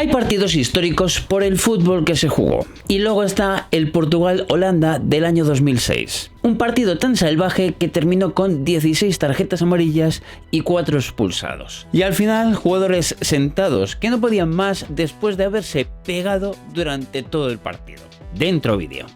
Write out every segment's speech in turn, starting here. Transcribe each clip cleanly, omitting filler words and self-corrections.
Hay partidos históricos por el fútbol que se jugó. Y luego está el Portugal-Holanda del año 2006. Un partido tan salvaje que terminó con 16 tarjetas amarillas y 4 expulsados. Y al final, jugadores sentados que no podían más después de haberse pegado durante todo el partido. Dentro vídeo.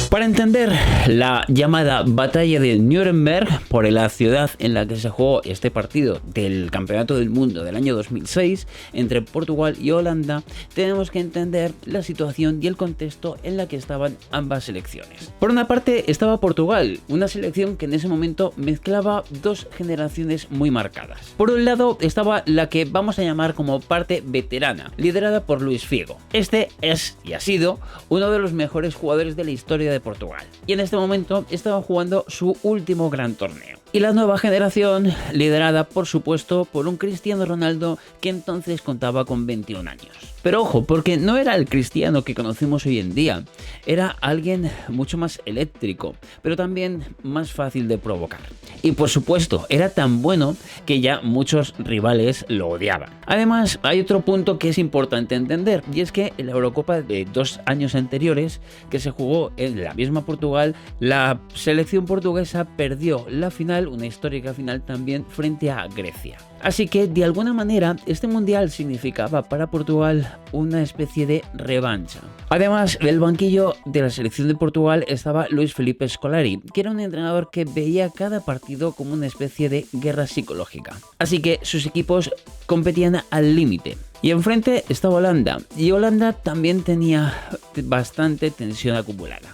Para entender la llamada batalla de Nuremberg, por la ciudad en la que se jugó este partido del Campeonato del Mundo del año 2006 entre Portugal y Holanda, tenemos que entender la situación y el contexto en la que estaban ambas selecciones. Por una parte estaba Portugal, una selección que en ese momento mezclaba dos generaciones muy marcadas. Por un lado estaba la que vamos a llamar como parte veterana, liderada por Luís Figo. Este es y ha sido uno de los mejores jugadores de la historia de Portugal, y en este momento estaba jugando su último gran torneo. Y la nueva generación, liderada por supuesto por un Cristiano Ronaldo que entonces contaba con 21 años. Pero ojo, porque no era el Cristiano que conocemos hoy en día, era alguien mucho más eléctrico, pero también más fácil de provocar. Y por supuesto, era tan bueno que ya muchos rivales lo odiaban. Además, hay otro punto que es importante entender, y es que en la Eurocopa de 2 años anteriores, que se jugó en la misma Portugal, la selección portuguesa perdió la final, una histórica final también, frente a Grecia. Así que de alguna manera este mundial significaba para Portugal una especie de revancha. Además, en el banquillo de la selección de Portugal estaba Luís Felipe Scolari, que era un entrenador que veía cada partido como una especie de guerra psicológica. Así que sus equipos competían al límite. Y enfrente estaba Holanda, y Holanda también tenía bastante tensión acumulada.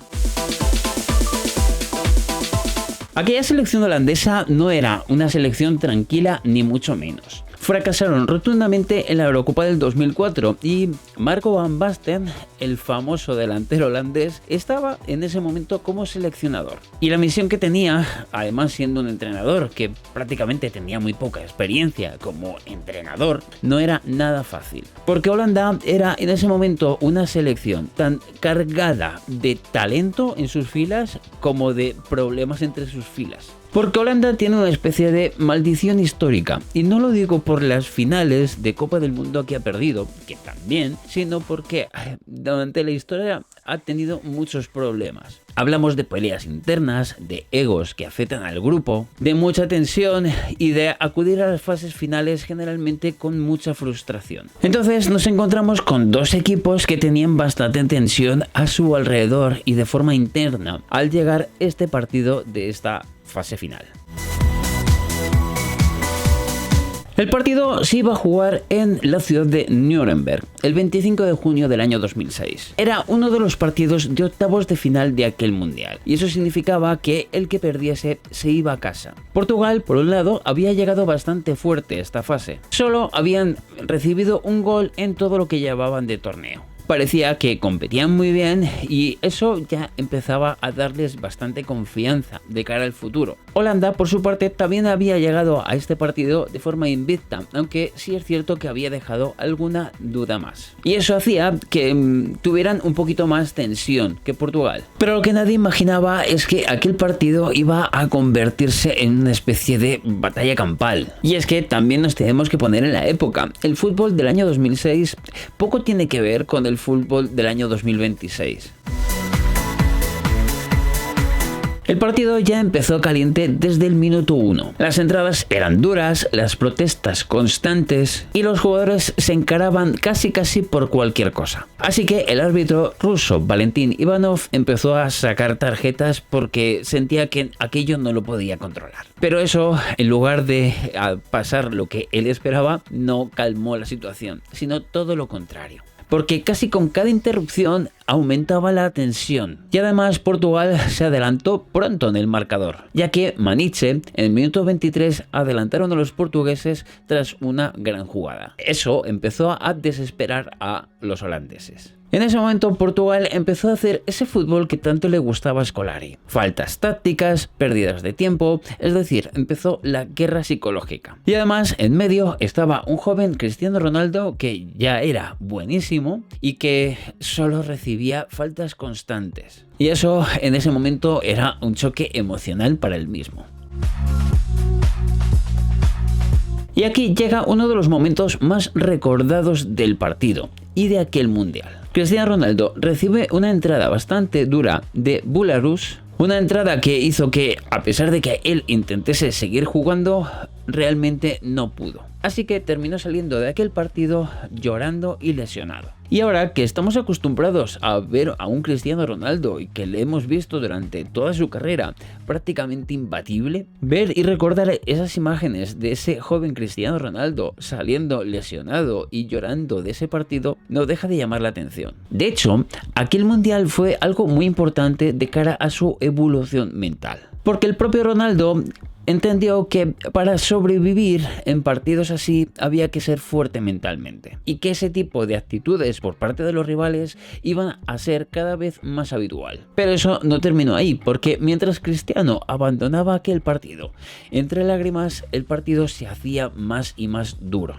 Aquella selección holandesa no era una selección tranquila ni mucho menos. Fracasaron rotundamente en la Eurocopa del 2004 y Marco van Basten, el famoso delantero holandés, estaba en ese momento como seleccionador. Y la misión que tenía, además siendo un entrenador que prácticamente tenía muy poca experiencia como entrenador, no era nada fácil. Porque Holanda era en ese momento una selección tan cargada de talento en sus filas como de problemas entre sus filas. Porque Holanda tiene una especie de maldición histórica, y no lo digo por las finales de Copa del Mundo que ha perdido, que también, sino porque durante la historia ha tenido muchos problemas. Hablamos de peleas internas, de egos que afectan al grupo, de mucha tensión y de acudir a las fases finales generalmente con mucha frustración. Entonces nos encontramos con dos equipos que tenían bastante tensión a su alrededor y de forma interna al llegar este partido de esta fase final. El partido se iba a jugar en la ciudad de Nuremberg, el 25 de junio del año 2006. Era uno de los partidos de octavos de final de aquel mundial, y eso significaba que el que perdiese se iba a casa. Portugal, por un lado, había llegado bastante fuerte a esta fase. Solo habían recibido un gol en todo lo que llevaban de torneo. Parecía que competían muy bien y eso ya empezaba a darles bastante confianza de cara al futuro. Holanda, por su parte, también había llegado a este partido de forma invicta, aunque sí es cierto que había dejado alguna duda más. Y eso hacía que tuvieran un poquito más tensión que Portugal. Pero lo que nadie imaginaba es que aquel partido iba a convertirse en una especie de batalla campal. Y es que también nos tenemos que poner en la época. El fútbol del año 2006 poco tiene que ver con el fútbol del año 2026. El partido ya empezó caliente desde el minuto 1. Las entradas eran duras, las protestas constantes y los jugadores se encaraban casi por cualquier cosa. Así que el árbitro ruso Valentín Ivanov empezó a sacar tarjetas porque sentía que aquello no lo podía controlar. Pero eso, en lugar de pasar lo que él esperaba, no calmó la situación, sino todo lo contrario. Porque casi con cada interrupción aumentaba la tensión. Y además Portugal se adelantó pronto en el marcador, ya que Maniche en el minuto 23 adelantaron a los portugueses tras una gran jugada. Eso empezó a desesperar a los holandeses. En ese momento Portugal empezó a hacer ese fútbol que tanto le gustaba a Scolari. Faltas tácticas, pérdidas de tiempo, es decir, empezó la guerra psicológica. Y además en medio estaba un joven Cristiano Ronaldo que ya era buenísimo y que solo recibía faltas constantes. Y eso en ese momento era un choque emocional para él mismo. Y aquí llega uno de los momentos más recordados del partido y de aquel mundial. Cristiano Ronaldo recibe una entrada bastante dura de Belarus, una entrada que hizo que, a pesar de que él intentase seguir jugando, realmente no pudo. Así que terminó saliendo de aquel partido llorando y lesionado. Y ahora que estamos acostumbrados a ver a un Cristiano Ronaldo y que le hemos visto durante toda su carrera prácticamente imbatible, ver y recordar esas imágenes de ese joven Cristiano Ronaldo saliendo lesionado y llorando de ese partido no deja de llamar la atención. De hecho, aquel mundial fue algo muy importante de cara a su evolución mental, porque el propio Ronaldo entendió que para sobrevivir en partidos así había que ser fuerte mentalmente y que ese tipo de actitudes por parte de los rivales iban a ser cada vez más habitual. Pero eso no terminó ahí, porque mientras Cristiano abandonaba aquel partido entre lágrimas, el partido se hacía más y más duro.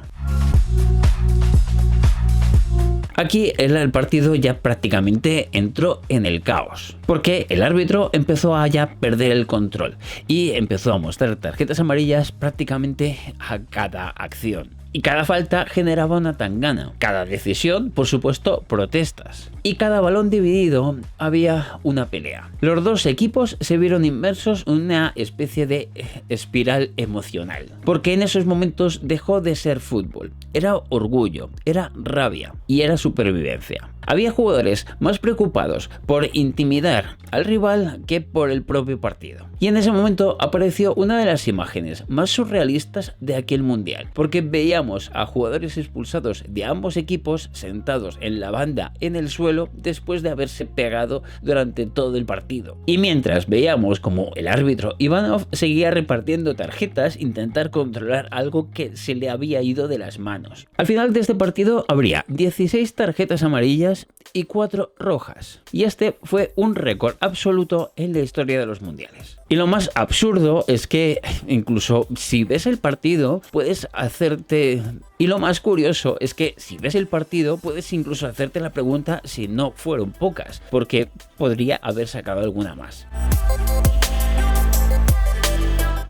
Aquí el partido ya prácticamente entró en el caos, porque el árbitro empezó a ya perder el control y empezó a mostrar tarjetas amarillas prácticamente a cada acción. Y cada falta generaba una tangana, cada decisión, por supuesto, protestas. Y cada balón dividido había una pelea. Los dos equipos se vieron inmersos en una especie de espiral emocional, porque en esos momentos dejó de ser fútbol. Era orgullo, era rabia y era supervivencia. Había jugadores más preocupados por intimidar al rival que por el propio partido. Y en ese momento apareció una de las imágenes más surrealistas de aquel mundial, porque veíamos a jugadores expulsados de ambos equipos sentados en la banda en el suelo después de haberse pegado durante todo el partido. Y mientras veíamos como el árbitro Ivanov seguía repartiendo tarjetas, intentar controlar algo que se le había ido de las manos. Al final de este partido habría 16 tarjetas amarillas y 4 rojas. Y este fue un récord absoluto en la historia de los mundiales. Y lo más absurdo es que incluso si ves el partido puedes hacerte... Y lo más curioso es que si ves el partido puedes incluso hacerte la pregunta si no fueron pocas, porque podría haber sacado alguna más.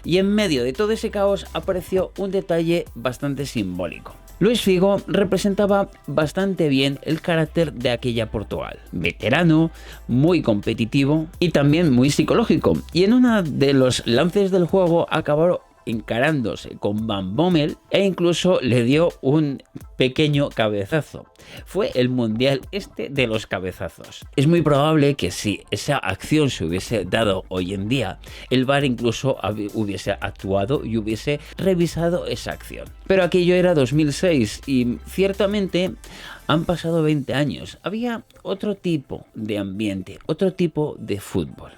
Y en medio de todo ese caos apareció un detalle bastante simbólico. Luis Figo representaba bastante bien el carácter de aquella Portugal. Veterano, muy competitivo y también muy psicológico. Y en uno de los lances del juego acabó encarándose con Van Bommel e incluso le dio un pequeño cabezazo. Fue el mundial de los cabezazos. Es muy probable que si esa acción se hubiese dado hoy en día, el VAR incluso hubiese actuado y hubiese revisado esa acción. Pero aquello era 2006 y ciertamente han pasado 20 años. Había otro tipo de ambiente, otro tipo de fútbol.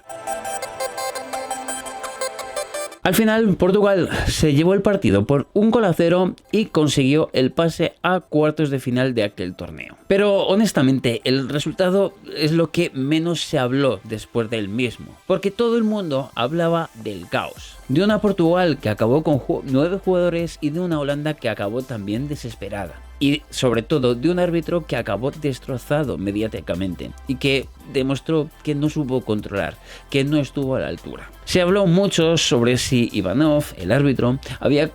Al final, Portugal se llevó el partido por 1-0 y consiguió el pase a cuartos de final de aquel torneo. Pero honestamente, el resultado es lo que menos se habló después del mismo, porque todo el mundo hablaba del caos. De una Portugal que acabó con 9 jugadores y de una Holanda que acabó también desesperada. Y sobre todo de un árbitro que acabó destrozado mediáticamente y que demostró que no supo controlar, que no estuvo a la altura. Se habló mucho sobre si Ivanov, el árbitro, había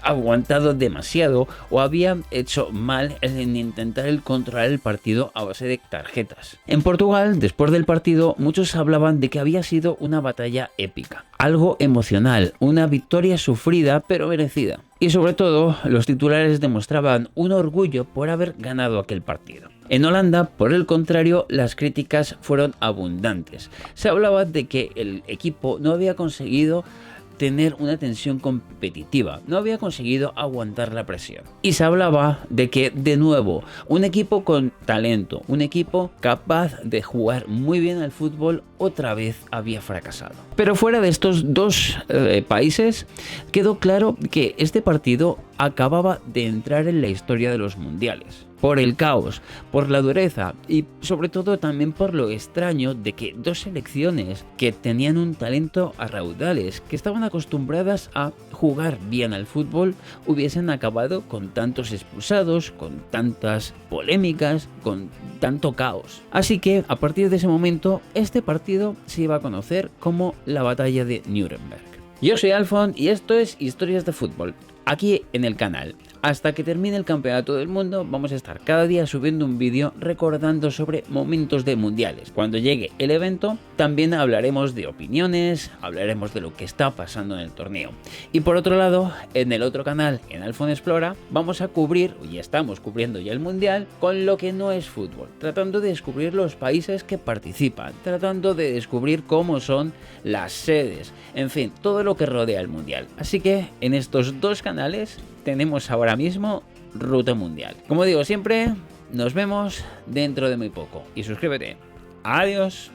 aguantado demasiado o había hecho mal en intentar controlar el partido a base de tarjetas. En Portugal, después del partido, muchos hablaban de que había sido una batalla épica, algo emocional, una victoria sufrida pero merecida. Y sobre todo, los titulares demostraban un orgullo por haber ganado aquel partido. En Holanda, por el contrario, las críticas fueron abundantes. Se hablaba de que el equipo no había conseguido tener una tensión competitiva, no había conseguido aguantar la presión. Y se hablaba de que, de nuevo, un equipo con talento, un equipo capaz de jugar muy bien al fútbol, otra vez había fracasado. Pero fuera de estos dos países, quedó claro que este partido acababa de entrar en la historia de los mundiales. Por el caos, por la dureza y sobre todo también por lo extraño de que dos selecciones que tenían un talento a raudales, que estaban acostumbradas a jugar bien al fútbol, hubiesen acabado con tantos expulsados, con tantas polémicas, con tanto caos. Así que a partir de ese momento, este partido se iba a conocer como la batalla de Nuremberg. Yo soy Alfon y esto es Historias de Fútbol. aquí en el canal. Hasta que termine el campeonato del mundo vamos a estar cada día subiendo un vídeo recordando sobre momentos de mundiales. Cuando llegue el evento también hablaremos de opiniones, hablaremos de lo que está pasando en el torneo. Y por otro lado, en el otro canal, en iPhone Explora, vamos a cubrir, y estamos cubriendo ya el mundial, con lo que no es fútbol, tratando de descubrir los países que participan, tratando de descubrir cómo son las sedes, en fin, todo lo que rodea el mundial. Así que en estos dos canales tenemos ahora mismo Ruta Mundial. Como digo siempre, nos vemos dentro de muy poco y suscríbete. Adiós.